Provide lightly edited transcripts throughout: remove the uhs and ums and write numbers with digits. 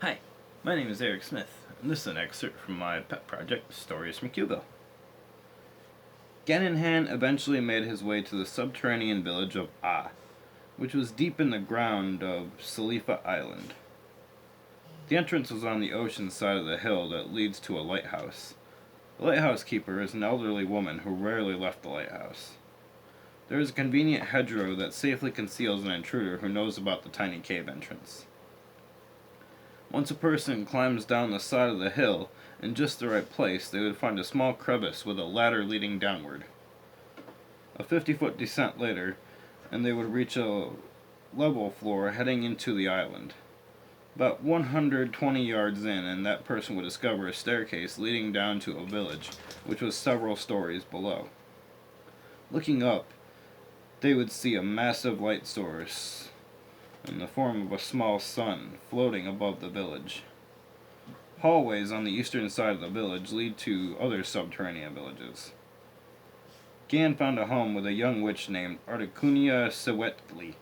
Hi, my name is Eric Smith, and this is an excerpt from my pet project, Stories from Q-Ville. Gananhan eventually made his way to the subterranean village of which was deep in the ground of Salifa Island. The entrance was on the ocean side of the hill that leads to a lighthouse. The lighthouse keeper is an elderly woman who rarely left the lighthouse. There is a convenient hedgerow that safely conceals an intruder who knows about the tiny cave entrance. Once a person climbs down the side of the hill in just the right place, they would find a small crevice with a ladder leading downward. A 50-foot descent later, and they would reach a level floor heading into the island. About 120 yards in, and that person would discover a staircase leading down to a village, which was several stories below. Looking up, they would see a massive light source in the form of a small sun floating above the village. Hallways on the eastern side of the village lead to other subterranean villages. Gan found a home with a young witch named Articunia Sewetli.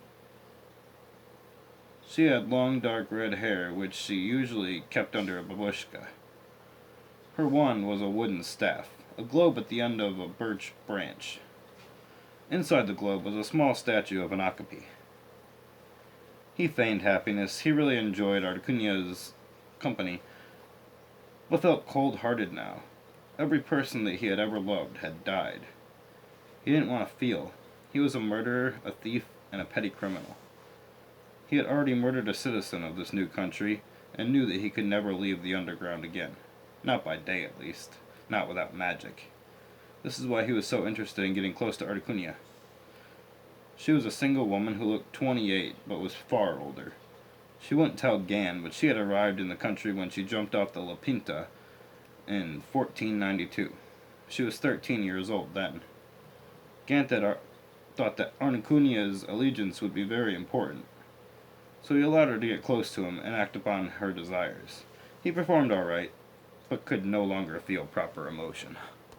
She had long dark red hair, which she usually kept under a babushka. Her wand was a wooden staff, a globe at the end of a birch branch. Inside the globe was a small statue of an okapi. He feigned happiness. He really enjoyed Articunia's company, but felt cold-hearted now. Every person that he had ever loved had died. He didn't want to feel. He was a murderer, a thief, and a petty criminal. He had already murdered a citizen of this new country, and knew that he could never leave the underground again. Not by day, at least. Not without magic. This is why he was so interested in getting close to Articunia. She was a single woman who looked 28, but was far older. She wouldn't tell Gan, but she had arrived in the country when she jumped off the La Pinta in 1492. She was 13 years old then. Gan thought that Articunia's allegiance would be very important, so he allowed her to get close to him and act upon her desires. He performed all right, but could no longer feel proper emotion.